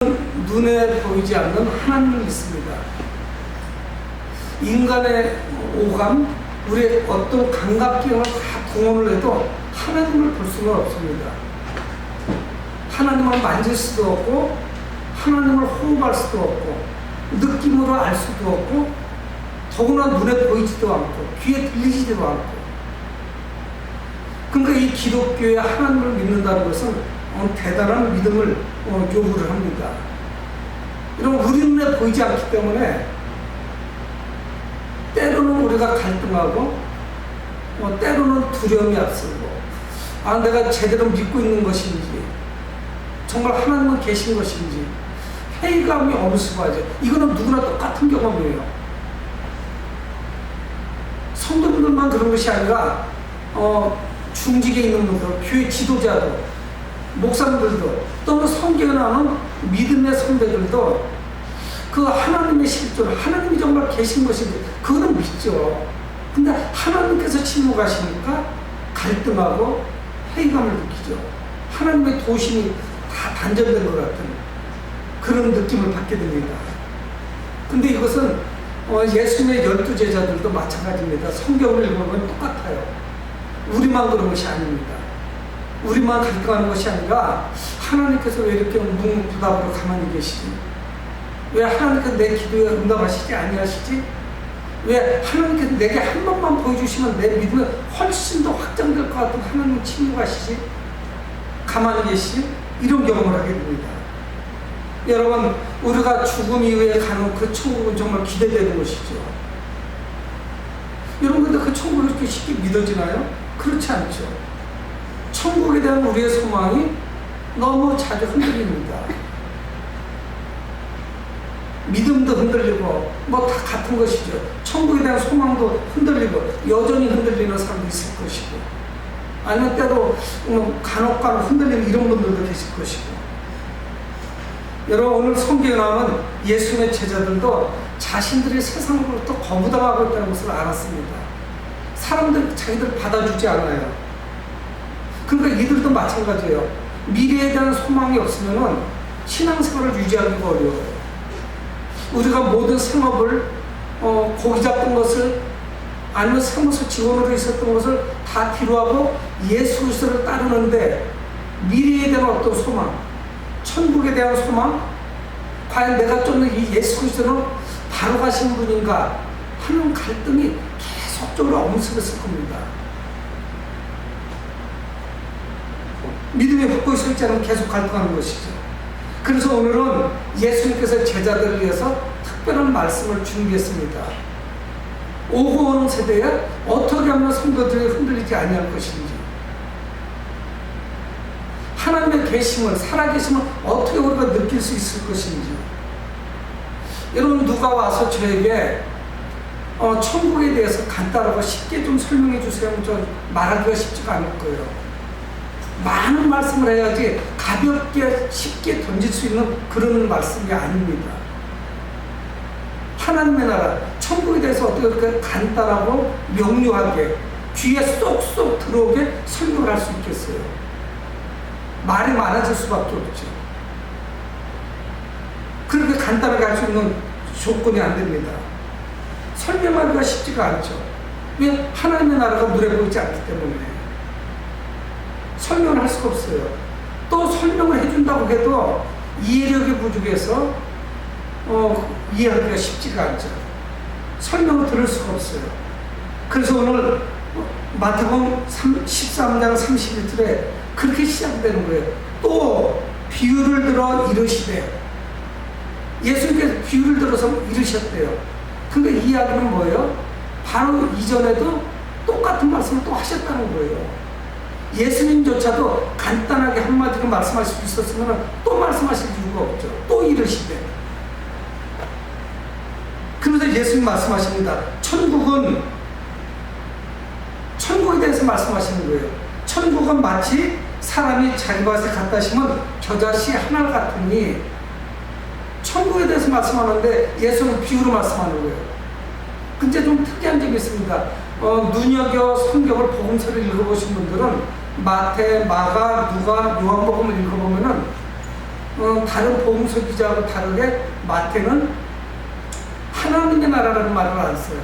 눈에 보이지 않는 하나님을 믿습니다. 인간의 오감, 우리의 어떤 감각기능을 다 동원을 해도 하나님을 볼 수는 없습니다. 하나님을 만질 수도 없고, 하나님을 호흡할 수도 없고, 느낌으로 알 수도 없고, 더구나 눈에 보이지도 않고, 귀에 들리지도 않고. 그러니까 이 기독교의 하나님을 믿는다는 것은 대단한 믿음을 요구를 합니다. 이런 우리 눈에 보이지 않기 때문에 때로는 우리가 갈등하고 때로는 두려움이 앞서고 내가 제대로 믿고 있는 것인지 정말 하나님은 계신 것인지 회의감이 엄습하죠. 이거는 누구나 똑같은 경험이에요. 성도님들만 그런 것이 아니라 중직에 있는 분들, 교회 지도자도, 목사님들도, 또는 성경에 나오는 믿음의 선배들도 그 하나님의 실존, 하나님이 정말 계신 것인지 그거는 믿죠. 근데 하나님께서 침묵하시니까 갈등하고 회의감을 느끼죠. 하나님의 도심이 다 단절된 것 같은 그런 느낌을 받게 됩니다. 근데 이것은 예수님의 12제자들도 마찬가지입니다. 성경을 읽어보면 똑같아요. 우리만 그런 것이 아닙니다. 우리만 갈등하는 것이 아니라 하나님께서 왜 이렇게 묵묵부답으로 가만히 계시지? 왜 하나님께서 내 기도에 응답하시지 아니하시지? 왜 하나님께서 내게 한 번만 보여주시면 내 믿음이 훨씬 더 확장될 것 같은 하나님 침묵하시지? 가만히 계시지? 이런 경험을 하게 됩니다. 여러분, 우리가 죽음 이후에 가는 그 천국은 정말 기대되는 것이죠. 여러분, 근데 그 천국이 그렇게 쉽게 믿어지나요? 그렇지 않죠. 천국에 대한 우리의 소망이 너무 자주 흔들립니다. 믿음도 흔들리고 다 같은 것이죠. 천국에 대한 소망도 흔들리고 여전히 흔들리는 사람도 있을 것이고, 아니면 때로 간혹 흔들리는 이런 분들도 계실 것이고. 여러분, 오늘 성경에 나오는 예수님의 제자들도 자신들이 세상으로부터 거부당하고 있다는 것을 알았습니다. 사람들 자기들 받아주지 않아요. 그러니까 이들도 마찬가지예요. 미래에 대한 소망이 없으면 신앙생활을 유지하기가 어려워요. 우리가 모든 생업을 고기 잡던 것을 아니면 사무소 직원으로 있었던 것을 다 뒤로하고 예수 그리스도를 따르는데 미래에 대한 어떤 소망, 천국에 대한 소망, 과연 내가 쫓는 이 예수 그리스도는 바로 가신 분인가 하는 갈등이 계속적으로 엄습했을 겁니다. 믿음의 붓고 있을 때는 계속 갈등하는 것이죠. 그래서 오늘은 예수님께서 제자들을 위해서 특별한 말씀을 준비했습니다. 오고 오는 세대에 어떻게 하면 성도들이 흔들리지 아니할 것인지, 하나님의 계심을, 살아계심을 어떻게 우리가 느낄 수 있을 것인지. 여러분, 누가 와서 저에게 천국에 대해서 간단하고 쉽게 좀 설명해 주세요 하면 좀 말하기가 쉽지가 않을 거예요. 많은 말씀을 해야지 가볍게 쉽게 던질 수 있는 그런 말씀이 아닙니다. 하나님의 나라, 천국에 대해서 어떻게 그렇게 간단하고 명료하게 귀에 쏙쏙 들어오게 설명을 할 수 있겠어요? 말이 많아질 수밖에 없죠. 그렇게 간단하게 할 수 있는 조건이 안 됩니다. 설명하기가 쉽지가 않죠. 왜? 하나님의 나라가 눈에 보이지 않기 때문에 설명을 할 수가 없어요. 또 설명을 해준다고 해도 이해력이 부족해서 이해하기가 쉽지가 않죠. 설명을 들을 수가 없어요. 그래서 오늘 마태복음 13장 31절에 그렇게 시작되는 거예요. 또 비유를 들어 이르시되, 예수님께서 비유를 들어서 이르셨대요. 그러니까 이 이야기는 뭐예요? 바로 이전에도 똑같은 말씀을 또 하셨다는 거예요. 예수님조차도 간단하게 한마디로 말씀하실 수 있었으면 또 말씀하실 이유가 없죠. 또 이르시되. 그러면서 예수님 말씀하십니다. 천국에 대해서 말씀하시는 거예요. 천국은 마치 사람이 자기 밭에 갖다 심은 겨자씨 하나 같으니, 천국에 대해서 말씀하는데 예수는 비유로 말씀하는 거예요. 근데 좀 특이한 점이 있습니다. 눈여겨 성경을 복음서를 읽어보신 분들은 마태, 마가, 누가, 요한복음을 읽어보면은 다른 복음서 기자하고 다르게 마태는 하나님의 나라라는 말을 안 써요.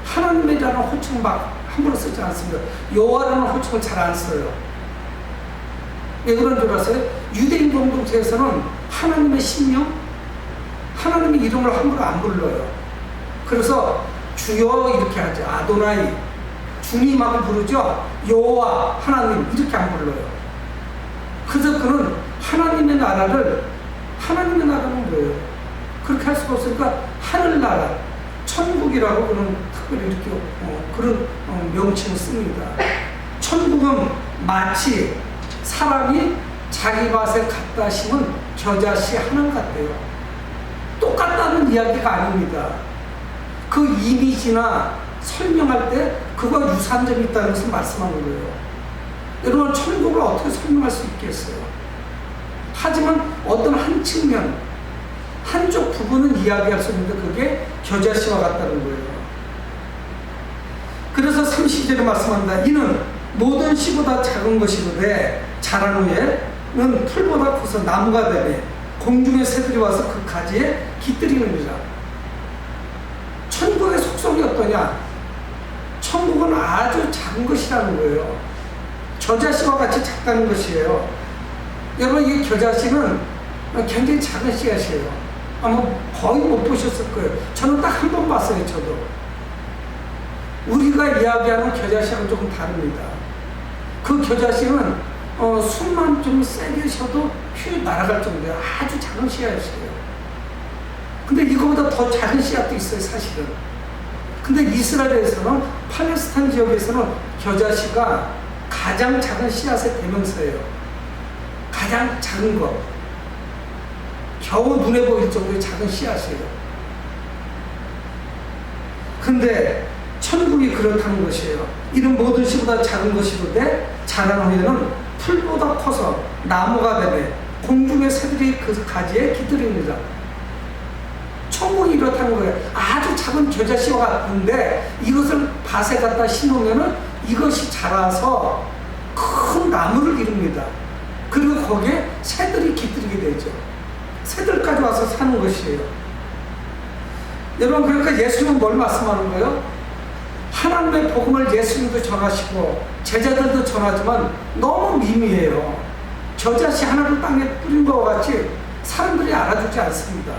하나님이라는 호칭 막 함부로 쓰지 않습니다. 여호와라는 호칭을 잘 안 써요. 왜 그런 줄 아세요? 유대인 공동체에서는 하나님의 신명, 하나님의 이름을 함부로 안 불러요. 그래서 주여 이렇게 하죠. 아도나이, 주님하고 부르죠. 여호와, 하나님 이렇게 안 불러요. 그래서 그는 하나님의 나라는 뭐예요? 그렇게 할 수가 없으니까 하늘나라, 천국이라고 그는 특별히 이렇게 그런 명칭을 씁니다. 천국은 마치 사람이 자기 밭에 갖다 심은 겨자씨 하나 같대요. 똑같다는 이야기가 아닙니다. 그 이미지나 설명할 때 그거 유사점이 있다는 것을 말씀하는 거예요. 여러분, 천국을 어떻게 설명할 수 있겠어요? 하지만 어떤 한 측면, 한쪽 부분은 이야기할 수 있는데 그게 겨자씨와 같다는 거예요. 그래서 30절에 말씀합니다. 이는 모든 씨보다 작은 것이로되 자란 후에는 풀보다 커서 나무가 되매 공중의 새들이 와서 그 가지에 깃들이느니라. 천국의 속성이 어떠냐? 천국은 아주 작은 것이라는 거예요. 겨자씨와 같이 작다는 것이에요. 여러분, 이 겨자씨는 굉장히 작은 씨앗이에요. 아마 거의 못 보셨을 거예요. 저는 딱 한 번 봤어요. 저도. 우리가 이야기하는 겨자씨하고는 조금 다릅니다. 그 겨자씨는 숨만 좀 세게 쉬어도 휘 날아갈 정도예요. 아주 작은 씨앗이에요. 근데 이거보다 더 작은 씨앗도 있어요, 사실은. 근데 이스라엘에서는, 팔레스타인 지역에서는 겨자씨가 가장 작은 씨앗의 대명사예요. 가장 작은 것. 겨우 눈에 보일 정도의 작은 씨앗이에요. 근데 천국이 그렇다는 것이에요. 이는 모든 씨보다 작은 것이로되 자란 후에는 풀보다 커서 나무가 되매 공중의 새들이 그 가지에 깃들입니다. 천국이 이렇다는 거예요. 아주 작은 겨자씨와 같은데 이것을 밭에 갖다 심으면은 이것이 자라서 큰 나무를 이룹니다. 그리고 거기에 새들이 깃들이게 되죠. 새들까지 와서 사는 것이에요. 여러분, 그러니까 예수님은 뭘 말씀하는 거예요? 하나님의 복음을 예수님도 전하시고 제자들도 전하지만 너무 미미해요. 겨자씨 하나를 땅에 뿌린 것과 같이 사람들이 알아주지 않습니다.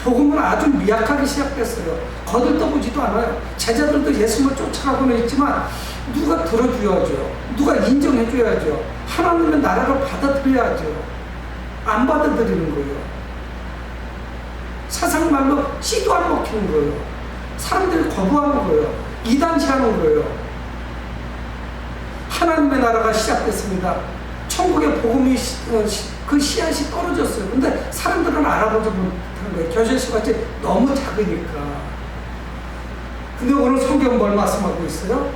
복음은 아주 미약하게 시작됐어요. 거들떠보지도 않아요. 제자들도 예수님을 쫓아가고는 있지만 누가 들어줘야죠. 누가 인정해줘야죠. 하나님의 나라를 받아들여야죠. 안 받아들이는 거예요. 세상말로 씨도 안 먹히는 거예요. 사람들이 거부하는 거예요. 이단시하는 거예요. 하나님의 나라가 시작됐습니다. 천국의 복음이 그 씨앗이 떨어졌어요. 근데 사람들은 알아보지 못한 거예요. 겨자씨 같이 너무 작으니까. 근데 오늘 성경은 뭘 말씀하고 있어요?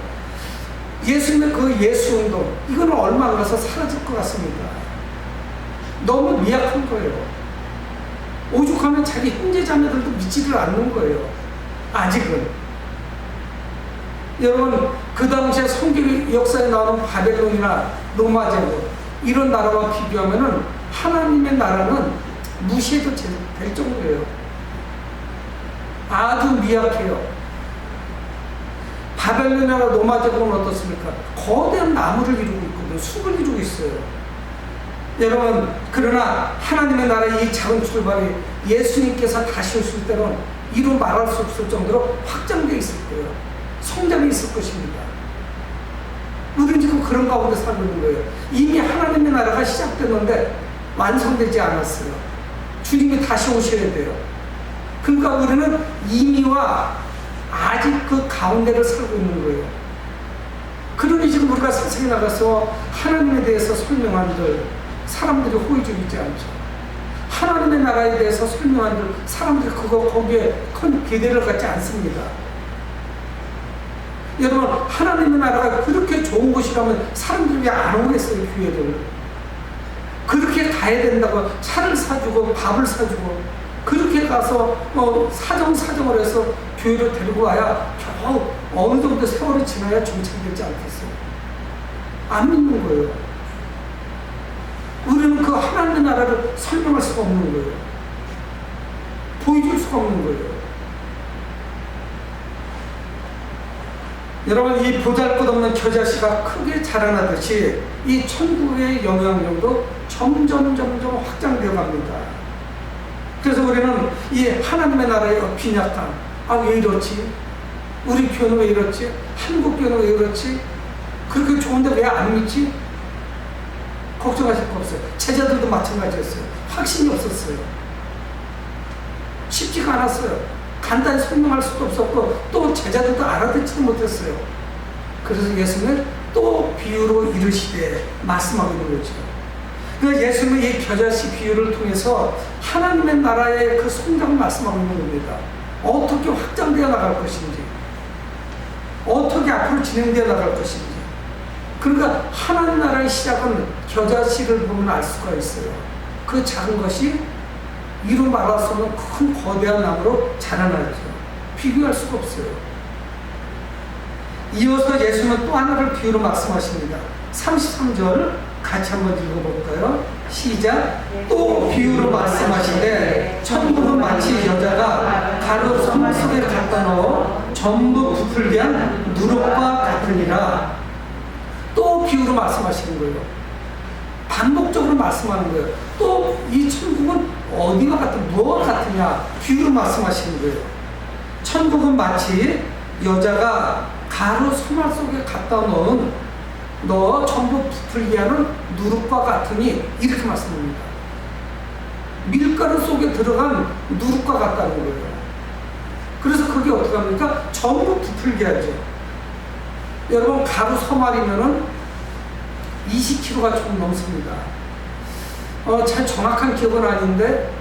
예수님의 그 예수운동, 이거는 얼마 안 가서 사라질 것 같습니다. 너무 미약한 거예요. 오죽하면 자기 형제자매들도 믿지를 않는 거예요. 아직은. 여러분, 그 당시에 성경 역사에 나오는 바벨론이나 로마 제국 이런 나라와 비교하면은 하나님의 나라는 무시해도 될 정도예요. 아주 미약해요. 바벨론이나 로마 제국은 어떻습니까? 거대한 나무를 이루고 있거든요. 숲을 이루고 있어요. 여러분, 그러나 하나님의 나라의 이 작은 출발이 예수님께서 다시 오실 때는 이루 말할 수 없을 정도로 확장되어 있을 거예요. 성장이 있을 것입니다. 우리는 지금 그런 가운데 살고 있는 거예요. 이미 하나님의 나라가 시작됐는데 완성되지 않았어요. 주님이 다시 오셔야 돼요. 그러니까 우리는 이미와 아직 그 가운데를 살고 있는 거예요. 그러니 지금 우리가 세상에 나가서 하나님에 대해서 설명한들 사람들이 호의적이지 않죠. 하나님의 나라에 대해서 설명한들 사람들이 거기에 큰 기대를 갖지 않습니다. 여러분, 하나님의 나라가 그렇게 좋은 곳이라면 사람들이 왜 안 오겠어요, 교회를? 그렇게 가야 된다고 차를 사주고 밥을 사주고 그렇게 가서 사정을 해서 교회를 데리고 와야 겨우 어느 정도 세월이 지나야 정착되지 않겠어요? 안 믿는 거예요. 우리는 그 하나님의 나라를 설명할 수가 없는 거예요. 보여줄 수가 없는 거예요. 여러분, 이 보잘것없는 겨자씨가 크게 자라나듯이 이 천국의 영향력도 점점 확장되어 갑니다. 그래서 우리는 이 하나님의 나라의 빈약함, 왜 이렇지? 우리 교회는 왜 이렇지? 한국 교회는 왜 이렇지? 그렇게 좋은데 왜 안 믿지? 걱정하실 거 없어요. 제자들도 마찬가지였어요. 확신이 없었어요. 쉽지가 않았어요. 간단히 설명할 수도 없었고 또 제자들도 알아듣지도 못했어요. 그래서 예수님은 또 비유로 이르시되 말씀하고 있는 거죠. 그 예수님은 이 겨자씨 비유를 통해서 하나님의 나라의 그 성장을 말씀하고 있는 겁니다. 어떻게 확장되어 나갈 것인지, 어떻게 앞으로 진행되어 나갈 것인지. 그러니까 하나님 나라의 시작은 겨자씨를 보면 알 수가 있어요. 그 작은 것이 이루 말할 수 없는 큰 거대한 나무로 자라나죠. 비교할 수가 없어요. 이어서 예수님은 또 하나를 비유로 말씀하십니다. 33절 같이 한번 읽어볼까요? 시작. 또 비유로 말씀하시되 천국은 마치 여자가 가루 솜 속에 갖다 넣어 전부 부풀게 한 누룩과 같으니라. 또 비유로 말씀하시는 거예요. 반복적으로 말씀하는 거예요. 또 이 천국은 어디와 같은, 뭐와 같으냐? 비유로 말씀하시는 거예요. 천국은 마치 여자가 가루 소말 속에 갖다 넣어 전부 부풀게 하는 누룩과 같으니, 이렇게 말씀합니다. 밀가루 속에 들어간 누룩과 같다는 거예요. 그래서 그게 어떻게 합니까? 전부 부풀게 하죠. 여러분, 가루 소말이면은 20kg가 조금 넘습니다. 잘 정확한 기억은 아닌데,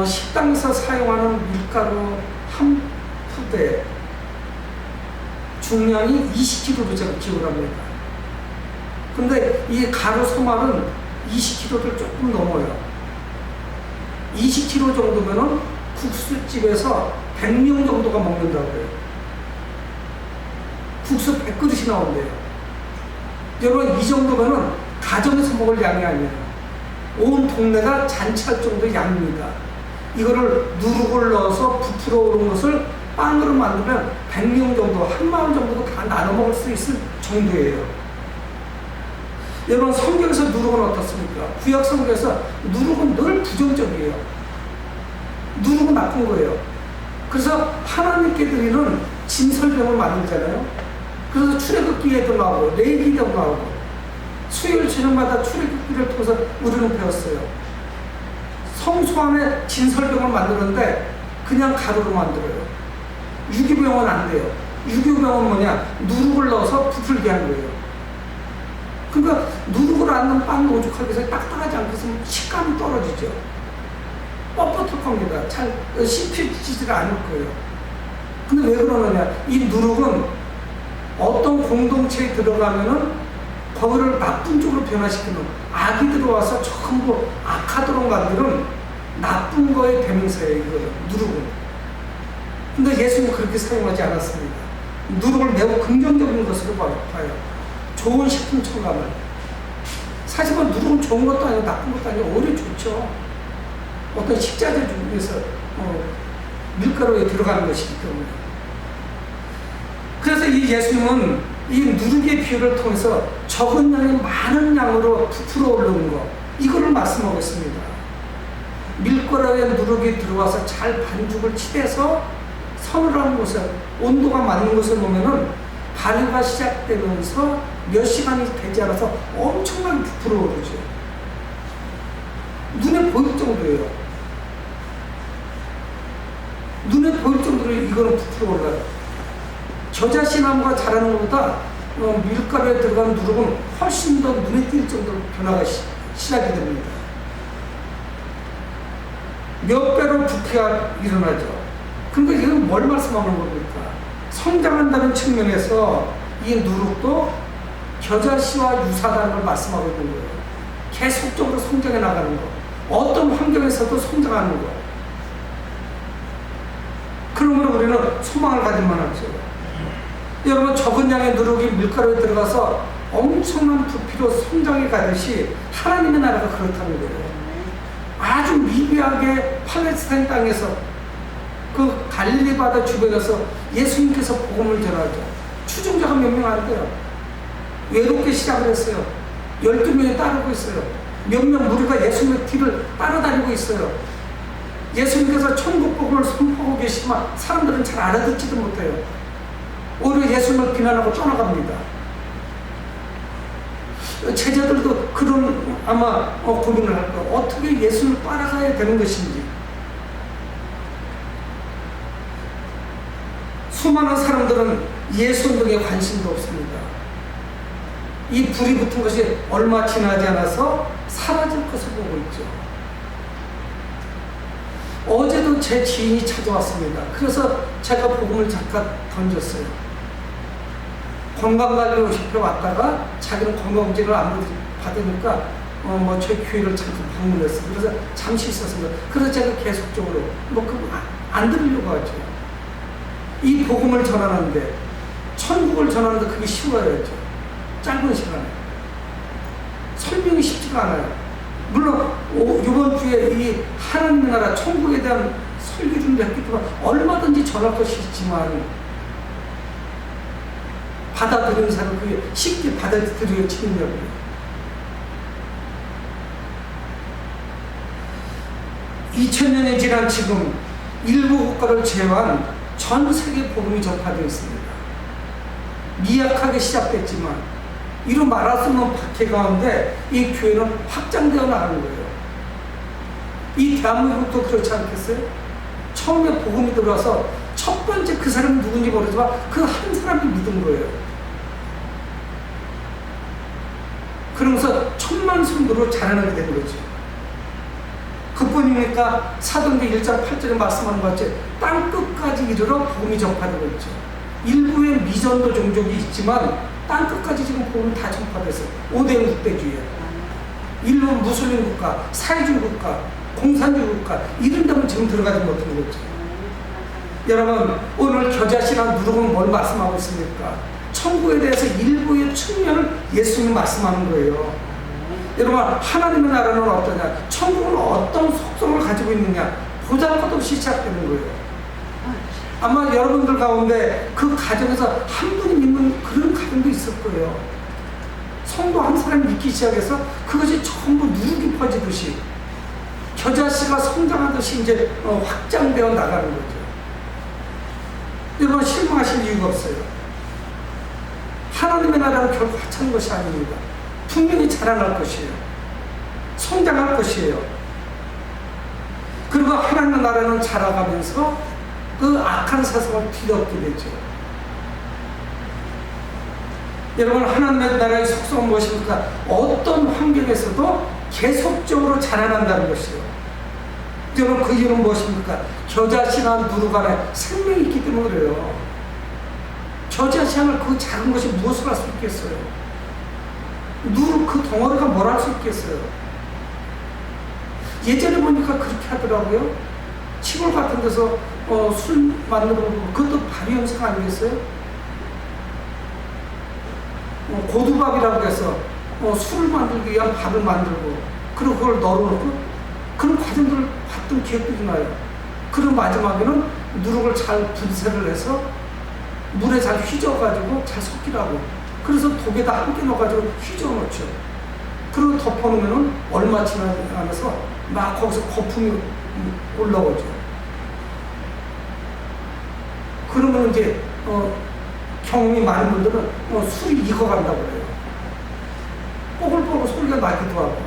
식당에서 사용하는 밀가루 한 푸대 중량이 20kg로 제가 기억을 합니다. 근데 이 가루 소말은 20kg를 조금 넘어요. 20kg 정도면은 국수집에서 100명 정도가 먹는다고 해요. 국수 100그릇이 나온대요. 여러분, 이 정도면은 가정에서 먹을 양이 아니에요. 온 동네가 잔치할 정도의 양입니다. 이거를 누룩을 넣어서 부풀어 오른 것을 빵으로 만들면 100명 정도, 한 마음 정도도 다 나눠 먹을 수 있을 정도예요. 여러분, 성경에서 누룩은 어떻습니까? 구약 성경에서 누룩은 늘 부정적이에요. 누룩은 나쁜 거예요. 그래서 하나님께 드리는 진설병을 만들잖아요. 그래서 출애굽기에도 나오고 레위기도 나오고 수요일 저녁마다 출애굽기를 통해서 우리는 배웠어요. 성소 안에 진설병을 만드는데 그냥 가루로 만들어요. 유기병은 안 돼요. 유기병은 뭐냐? 누룩을 넣어서 부풀게 하는 거예요. 그러니까 누룩을 안 넣은 빵이 오죽하게 해서 딱딱하지 않게 해서 식감이 떨어지죠. 뻣뻣할 겁니다. 잘 씹히지를 않을 거예요. 근데 왜 그러느냐? 이 누룩은 어떤 공동체에 들어가면은 거기를 나쁜 쪽으로 변화시키는, 악이 들어와서 전부 악하도록 만드는 나쁜 거의 대명사예요, 이거 누룩은. 근데 예수님은 그렇게 사용하지 않았습니다. 누룩을 매우 긍정적인 것으로 봐요. 좋은 식품 첨가물. 사실은 누룩은 좋은 것도 아니고 나쁜 것도 아니고 오히려 좋죠. 어떤 식자재 중에서 밀가루에 들어가는 것이기 때문에. 그래서 이 예수님은 이 누룩의 비유를 통해서 적은 양이 많은 양으로 부풀어 오르는 것, 이거를 말씀하고 있습니다. 밀가루에 누룩이 들어와서 잘 반죽을 치대서 서늘한 곳에 온도가 맞는 곳에 놓으면은 발효가 시작되면서 몇 시간이 되지 않아서 엄청나게 부풀어 오르죠. 눈에 보일 정도예요. 눈에 보일 정도로 이거는 부풀어 올라요. 겨자씨 나무가 자라는 것보다 밀가루에 들어간 누룩은 훨씬 더 눈에 띌 정도로 변화가 시작이 됩니다. 몇 배로 부피가 일어나죠. 그러니까 이건 뭘 말씀하는 겁니까? 성장한다는 측면에서 이 누룩도 겨자씨와 유사하다는 걸 말씀하고 있는 거예요. 계속적으로 성장해 나가는 거. 어떤 환경에서도 성장하는 거. 그러면 우리는 소망을 가질 만하죠. 여러분, 적은 양의 누룩이 밀가루에 들어가서 엄청난 부피로 성장해 가듯이 하나님의 나라가 그렇다는 거예요. 아주 미비하게 팔레스타인 땅에서 그 갈릴리 바다 주변에서 예수님께서 복음을 전하죠. 추종자가 몇 명 안 돼요. 외롭게 시작을 했어요. 12명이 따르고 있어요. 몇몇 무리가 예수님의 뒤를 따라다니고 있어요. 예수님께서 천국 복음을 선포하고 계시지만 사람들은 잘 알아듣지도 못해요. 오히려 예수님을 비난하고 떠나갑니다. 제자들도 그런 아마 고민을 할 거예요. 어떻게 예수님을 따라가야 되는 것인지. 수많은 사람들은 예수 운동에 관심도 없습니다. 이 불이 붙은 것이 얼마 지나지 않아서 사라질 것을 보고 있죠. 어제도 제 지인이 찾아왔습니다. 그래서 제가 복음을 잠깐 던졌어요. 건강관리로 싶어 왔다가 자기는 건강검진을 안 받으니까 저희 교회를 잠깐 방문했어요. 그래서 잠시 있었습니다. 그래서 제가 계속적으로 안 들으려고 하죠. 이 복음을 전하는데, 천국을 전하는데 그게 쉬워야죠. 짧은 시간에. 설명이 쉽지가 않아요. 물론 이번 주에 이 하나님의 나라 천국에 대한 설교 준비했기 때문에 얼마든지 전할 것이 있지만 받아들이는 사람은 그게 쉽게 받아들여지느냐고요. 2000년이 지난 지금 일부 국가를 제외한 전 세계 복음이 전파되어 있습니다. 미약하게 시작됐지만 이루 말할 수 없는 박해 가운데 이 교회는 확장되어 나가는 거예요. 이 대한민국도 그렇지 않겠어요? 처음에 복음이 들어와서 첫 번째 그 사람이 누군지 모르지만 그 한 사람이 믿은 거예요. 그러면서 천만 성도로 자라나게 된 거죠. 그뿐입니까? 사도행전 1장 8절에 말씀하는 것 같이 땅 끝까지 이르러 복음이 전파되고 있죠. 일부의 미전도 종족이 있지만 땅 끝까지 지금 복음이 다 전파돼서 5대 국대주의에 일부 무슬림 국가, 사회주의 국가, 공산주의 국가 이런 데는 지금 들어가지 못하는 거죠. 여러분, 오늘 겨자씨랑 누룩은 뭘 말씀하고 있습니까? 천국에 대해서 일부의 측면을 예수님이 말씀하는 거예요. 여러분, 하나님의 나라는 어떠냐? 천국은 어떤 속성을 가지고 있느냐? 보잘것없이 시작되는 거예요. 아마 여러분들 가운데 그 가정에서 한 분이 믿는 그런 가정도 있을 거예요. 성도 한 사람이 믿기 시작해서 그것이 전부 누룩이 퍼지듯이 겨자씨가 성장하듯이 이제 확장되어 나가는 거죠. 여러분, 실망하실 이유가 없어요. 하나님의 나라는 결코 하찮은 것이 아닙니다. 분명히 자라날 것이에요. 성장할 것이에요. 그리고 하나님의 나라는 자라가면서 그 악한 세상을 뒤덮게 되죠. 여러분, 하나님의 나라의 속성은 무엇입니까? 어떤 환경에서도 계속적으로 자라난다는 것이에요. 여러분, 그 이유는 무엇입니까? 겨자씨나 누룩 안에 생명이 있기 때문에 그래요. 겨자씨 안에 그 작은 것이 무엇을 할 수 있겠어요? 누룩 그 덩어리가 뭘 할 수 있겠어요? 예전에 보니까 그렇게 하더라고요. 시골 같은 데서 술 만들어 먹고 그것도 발효 현상 아니겠어요? 고두밥이라고 해서 술을 만들기 위한 밥을 만들고 그리고 그걸 널어놓고 그런 과정들을 봤던 기억들이 나요. 그리고 마지막에는 누룩을 잘 분쇄를 해서 물에 잘 휘저어가지고 잘 섞이라고. 그래서 독에다 함께 넣어가지고 휘저어놓죠. 그리고 덮어놓으면 얼마 지나지 않아서 막 거기서 거품이 올라오죠. 그러면 이제 경험이 많은 분들은 술이 익어간다고 그래요. 뽀글뽀글 소리가 나기도 하고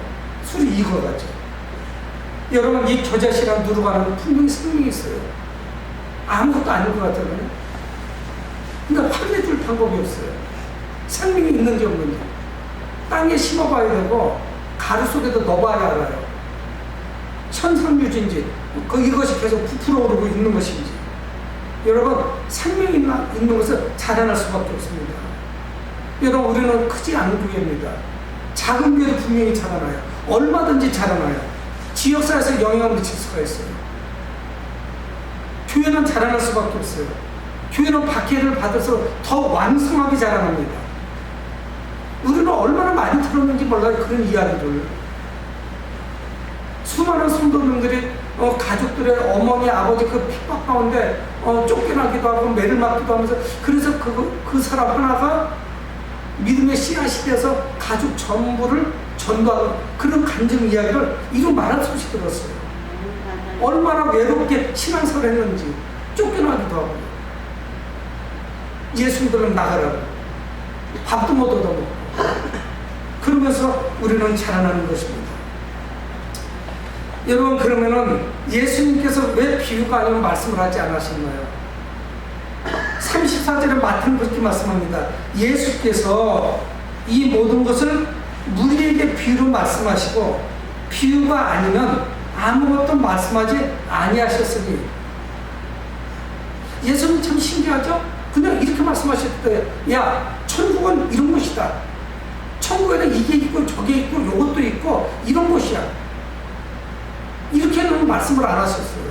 술이 익어가죠. 여러분, 이 겨자씨랑 누룩 안에는 분명히 생명이 있어요. 아무것도 아닌 것 같잖아요. 그러니까 확인해줄 방법이 없어요. 생명이 있는지 없는지. 땅에 심어봐야 되고 가루 속에도 넣어봐야 알아요. 천상유지인지 이것이 계속 부풀어 오르고 있는 것인지. 여러분, 생명이 있는 것은 자라날 수밖에 없습니다. 여러분, 우리는 크지 않은 교회입니다. 작은 교회도 분명히 자라나요. 얼마든지 자라나요. 지역사회에서 영향을 미칠 수가 있어요. 교회는 자라날 수밖에 없어요. 교회는 박해를 받아서 더 왕성하게 자라납니다. 우리는 얼마나 많이 들었는지 몰라요. 그런 이야기를. 수많은 성도님들이 가족들의 어머니, 아버지 그 핍박 가운데 쫓겨나기도 하고 매를 맞기도 하면서, 그래서 그 사람 하나가 믿음의 씨앗이 돼서 가족 전부를 전도하는 그런 간증 이야기를 이루 말할 수 없이 들었어요. 얼마나 외롭게 신앙생활을 했는지. 쫓겨나기도 하고, 예수 믿으면 나가라고, 밥도 못 얻어먹고, 그러면서 우리는 자라나는 것입니다. 여러분, 그러면은 예수님께서 왜 비유가 아니면 말씀을 하지 않으셨나요? 34절에 마태는 그렇게 말씀합니다. 예수께서 이 모든 것을 무리에게 비유로 말씀하시고 비유가 아니면 아무것도 말씀하지 아니하셨으니. 예수님 참 신기하죠? 그냥 이렇게 말씀하셨을 때, 야, 천국은 이런 곳이다. 천국에는 이게 있고 저게 있고 요것도 있고 이런 곳이야. 이렇게는 말씀을 안 하셨어요.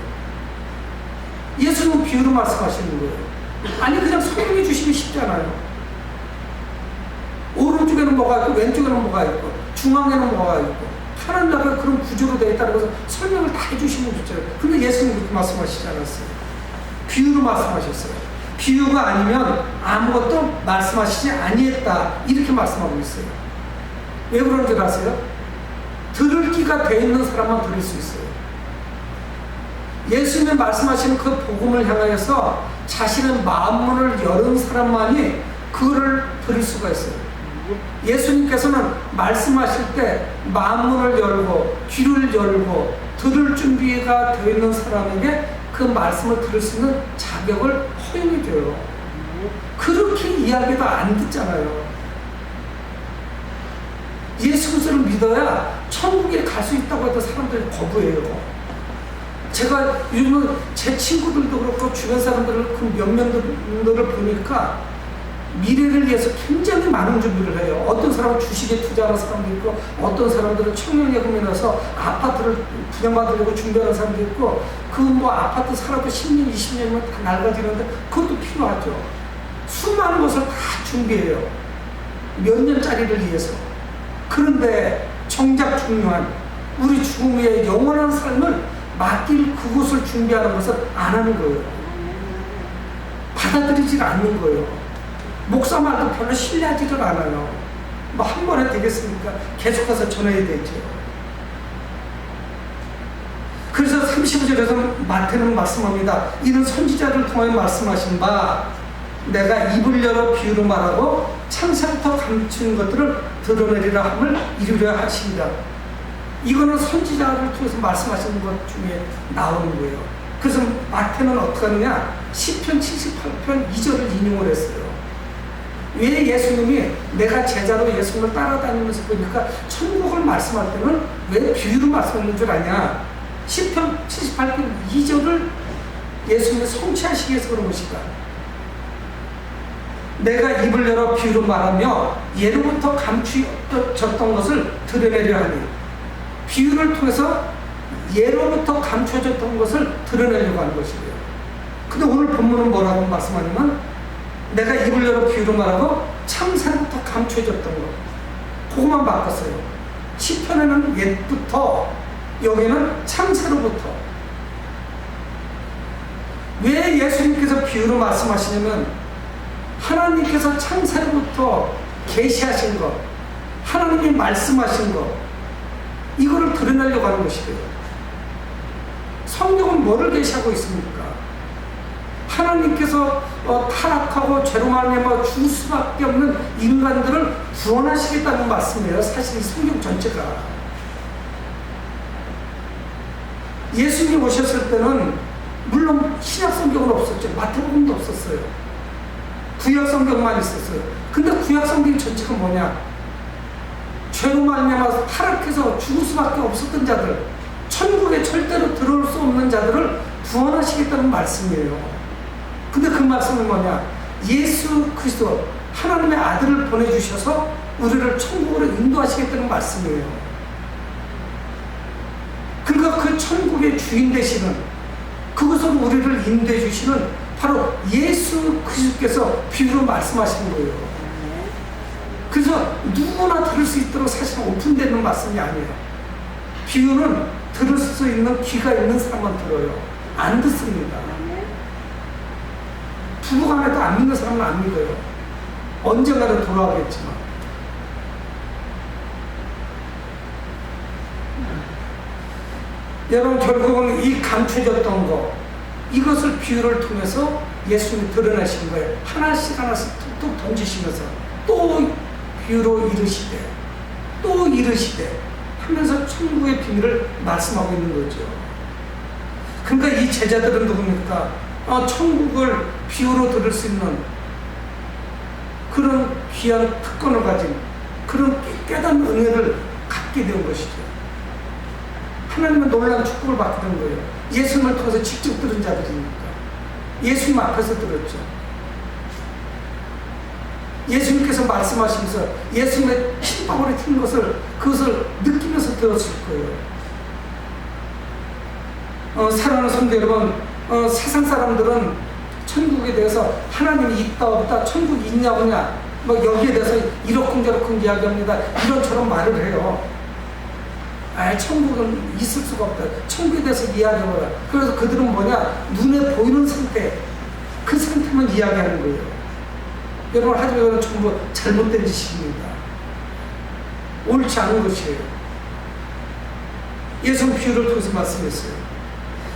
예수님은 비유로 말씀하시는 거예요. 아니, 그냥 성령이 주시기 쉽잖아요. 오른쪽에는 뭐가 있고 왼쪽에는 뭐가 있고 중앙에는 뭐가 있고 하나님 나라가 그런 구조로 되어 있다는 것을 설명을 다 해주시면 좋죠. 근데 예수님은 그렇게 말씀하시지 않았어요. 비유로 말씀하셨어요. 비유가 아니면 아무것도 말씀하시지 아니했다, 이렇게 말씀하고 있어요. 왜 그런 줄 아세요? 들을 귀가 돼 있는 사람만 들을 수 있어요. 예수님이 말씀하시는 그 복음을 향하여서 자신의 마음문을 여는 사람만이 그거를 들을 수가 있어요. 예수님께서는 말씀하실 때 마음문을 열고 귀를 열고 들을 준비가 되어 있는 사람에게 그 말씀을 들을 수 있는 자격을 허용해 줘요. 그렇게 이야기도 안 듣잖아요. 예수 그리스도를 믿어야 천국에 갈 수 있다고 해도 사람들이 거부해요. 제가 요즘은 제 친구들도 그렇고 주변 사람들을 그 몇몇들을 보니까 미래를 위해서 굉장히 많은 준비를 해요. 어떤 사람은 주식에 투자하는 사람도 있고, 어떤 사람들은 청년예금에 넣어서 아파트를 분양받으려고 준비하는 사람도 있고, 그 뭐 아파트 살아도 10년, 20년이면 다 낡아지는데 그것도 필요하죠. 수많은 것을 다 준비해요. 몇 년짜리를 위해서. 그런데 정작 중요한 우리 죽음 후에 영원한 삶을 맡길 그곳을 준비하는 것을 안 하는 거예요. 받아들이질 않는 거예요. 목사 말도 별로 신뢰하지를 않아요. 뭐 한 번에 되겠습니까? 계속해서 전해야 되죠. 그래서 35절에서 마태는 말씀합니다. 이는 선지자를 통해 말씀하신 바 내가 입을 열어 비유로 말하고 창세부터 감추는 것들을 드러내리라 함을 이루려 하십니다. 이거는 선지자를 통해서 말씀하시는 것 중에 나오는 거예요. 그래서 마태는 어떻게 하느냐, 시편 78편 2절을 인용을 했어요. 왜 예수님이 내가 제자로 예수님을 따라다니면서 보니까 천국을 말씀할 때는 왜 비유로 말씀하는 줄 아냐, 시편 78편 2절을 예수님이 성취하시기 위해서 그런 것이다. 내가 입을 열어 비유로 말하며 예로부터 감추어졌던 것을 드러내려 하니, 비유를 통해서 예로부터 감춰졌던 것을 드러내려고 하는 것이고요. 근데 오늘 본문은 뭐라고 말씀하냐면 내가 입을 열어 비유로 말하고 창세부터 감춰졌던 것, 그것만 바꿨어요. 시편에는 옛부터, 여기는 창세로부터. 왜 예수님께서 비유로 말씀하시냐면 하나님께서 창세로부터 계시하신 것, 하나님이 말씀하신 것, 이거를 드러내려고 하는 것이에요. 성경은 뭐를 계시하고 있습니까? 하나님께서 타락하고 죄로 말미암아 죽을 수밖에 없는 인간들을 구원하시겠다는 말씀이에요. 사실 이 성경 전체가. 예수님이 오셨을 때는 물론 신약 성경은 없었죠. 마태복음도 없었어요. 구약 성경만 있었어요. 근데 구약 성경 전체가 뭐냐? 죄로 말미암아 타락해서 죽을 수밖에 없었던 자들, 천국에 절대로 들어올 수 없는 자들을 구원하시겠다는 말씀이에요. 근데 그 말씀은 뭐냐? 예수 그리스도 하나님의 아들을 보내주셔서 우리를 천국으로 인도하시겠다는 말씀이에요. 그러니까 그 천국의 주인 되시는, 그것으로 우리를 인도해 주시는 바로 예수 그리스도께서 비유로 말씀하시는 거예요. 그래서 누구나 들을 수 있도록 사실 오픈되는 말씀이 아니에요. 비유는 들을 수 있는 귀가 있는 사람만 들어요. 안 듣습니다. 부부간에도 안 믿는 사람은 안 믿어요. 언젠가는 돌아오겠지만. 여러분, 결국은 이 감춰졌던 거, 이것을 비유를 통해서 예수님이 드러내신 거예요. 하나씩 툭툭 던지시면서 또 비유로 이르시되 또 이르시되 하면서 천국의 비밀을 말씀하고 있는 거죠. 그러니까 이 제자들은 누굽니까? 천국을 비유로 들을 수 있는 그런 귀한 특권을 가진 그런 깨닫는 은혜를 갖게 된 것이죠. 하나님은 놀라운 축복을 받게 된 거예요. 예수님을 통해서 직접 들은 자들이니까. 예수님 앞에서 들었죠. 예수님께서 말씀하시면서 예수님의 침방울이 튄 것을 그것을 느끼면서 들었을 거예요. 사랑하는 성도 여러분, 세상 사람들은 천국에 대해서 하나님이 있다 없다, 천국이 있냐 없냐, 뭐 여기에 대해서 이러쿵저러쿵 이야기합니다. 이런저런 말을 해요. 천국은 있을 수가 없다. 천국에 대해서 이야기해봐라. 그래서 그들은 뭐냐? 눈에 보이는 상태, 그 상태만 이야기하는 거예요. 여러분, 하지만 이건 전부 잘못된 지식입니다. 옳지 않은 것이에요. 예수는 비유를 통해서 말씀했어요.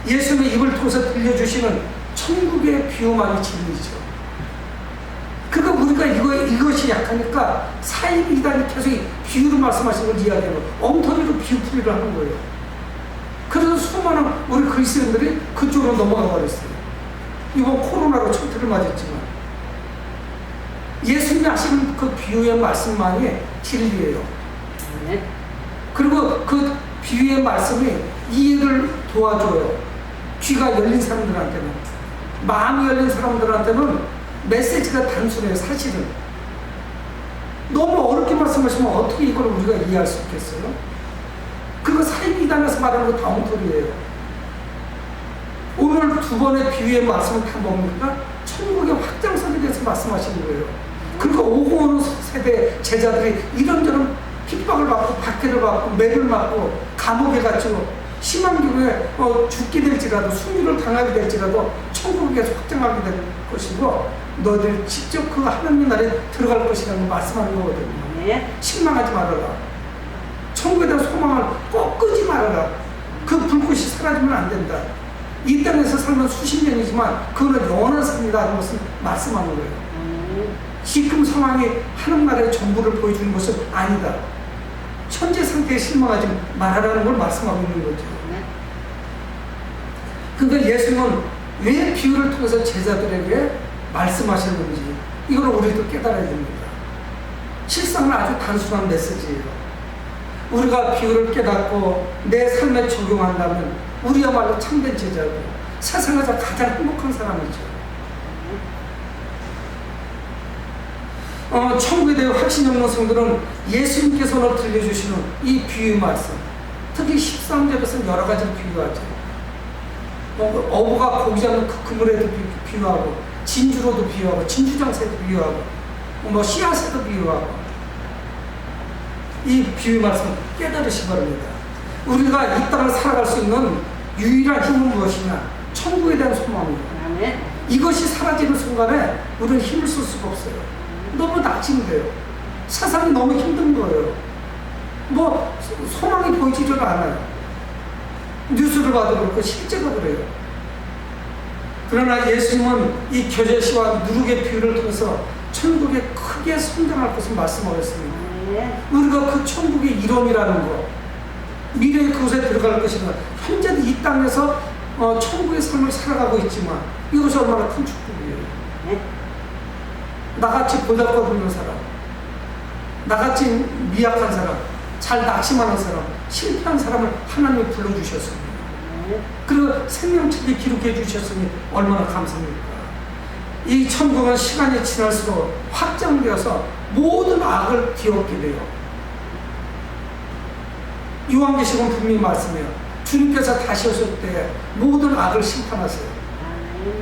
예수님의 입을 통해서 들려주시는 천국의 비유만이 진리죠. 그러니까 우리가 이것이 약하니까 사이비단이 계속 비유로 말씀하신 걸 이야기하고 엉터리로 비유풀이를 하는 거예요. 그래서 수많은 우리 그리스도인들이 그쪽으로 넘어가 버렸어요. 이번 코로나로 천태를 맞았지만 예수님이 하시는 그 비유의 말씀만이 진리예요. 그리고 그 비유의 말씀이 이해를 도와줘요. 귀가 열린 사람들한테는, 마음이 열린 사람들한테는 메시지가 단순해요. 사실은 너무 어렵게 말씀하시면 어떻게 이걸 우리가 이해할 수 있겠어요? 그거 사이비단에서 말하는 거 다 엉터리예요. 오늘 두 번의 비유의 말씀은 다 뭡니까? 천국의 확장성에 대해서 말씀하시는 거예요. 그러니까 오고 오는 세대 제자들이 이런저런 핍박을 받고 박해를 받고 매를 맞고 감옥에 갇히고 심한 경우에 죽게 될지라도 순위를 당하게 될지라도 천국에 계속 확장하게 될 것이고 너희들 직접 그 하나님 나라에 들어갈 것이라고 말씀하는 거거든요. 네. 실망하지 말아라. 천국에 대한 소망을 꼭 끄지 말아라. 그 불꽃이 사라지면 안 된다. 이 땅에서 살면 수십 년이지만 그거는 영원한 삶이다 하는 것을 말씀하는 거예요. 지금 상황이 하나님 나라의 전부를 보여주는 것은 아니다. 현재 상태에 실망하지 말아라는 걸 말씀하고 있는 거죠. 그러니까 예수님은 왜 비유를 통해서 제자들에게 말씀하셨는지 이걸 우리도 깨달아야 됩니다. 실상은 아주 단순한 메시지예요. 우리가 비유를 깨닫고 내 삶에 적용한다면 우리야말로 참된 제자고 세상에서 가장 행복한 사람이죠. 천국에 대해 확신이 없는 성들은 예수님께서 오늘 들려주시는 이 비유 말씀, 특히 13절에서는 여러 가지를 비유하죠. 어부가 고기 잡는 그 그물에도 비유하고, 진주로도 비유하고, 진주장새도 비유하고, 씨앗에도 비유하고, 이 비유 말씀 깨달으시 바랍니다. 우리가 이 땅을 살아갈 수 있는 유일한 힘은 무엇이냐? 천국에 대한 소망입니다. 이것이 사라지는 순간에 우리는 힘을 쓸 수가 없어요. 너무 낙심돼요. 세상이 너무 힘든 거예요. 소망이 보이지를 않아요. 뉴스를 봐도 그렇고 실제가 그래요. 그러나 예수님은 이 겨자씨와 누룩의 비유를 통해서 천국에 크게 성장할 것을 말씀하셨습니다. 우리가 그 천국의 이론이라는 거, 미래의 그곳에 들어갈 것이다. 현재도 이 땅에서 천국의 삶을 살아가고 있지만 이것이 얼마나 큰 축복이에요. 나같이 보잘것없는 사람, 나같이 미약한 사람, 잘 낙심하는 사람, 실패한 사람을 하나님이 불러주셨습니다. 그리고 생명책에 기록해 주셨으니 얼마나 감사합니까? 이 천국은 시간이 지날수록 확장되어서 모든 악을 뒤엎게 돼요. 요한계시록은 분명히 말씀해요. 주님께서 다시 오실 때 모든 악을 심판하세요.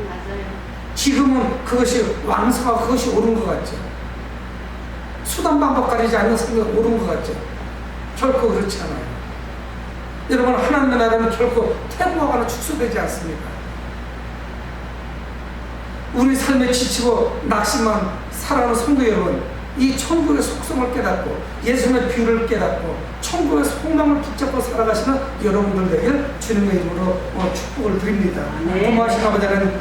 맞아요. 지금은 그것이 왕성하고 그것이 옳은 것 같죠. 수단 방법 가리지 않는 성경이 옳은 것 같죠? 결코 그렇지 않아요. 여러분, 하나님의 나라는 결코 퇴보하거나 축소되지 않습니다. 우리 삶에 지치고 낙심한 살아가는 성도 여러분, 이 천국의 속성을 깨닫고 예수님의 비유를 깨닫고 천국의 소망을 붙잡고 살아가시는 여러분들 되길 주님의 이름으로 축복을 드립니다. 네. 고마우신 아버지는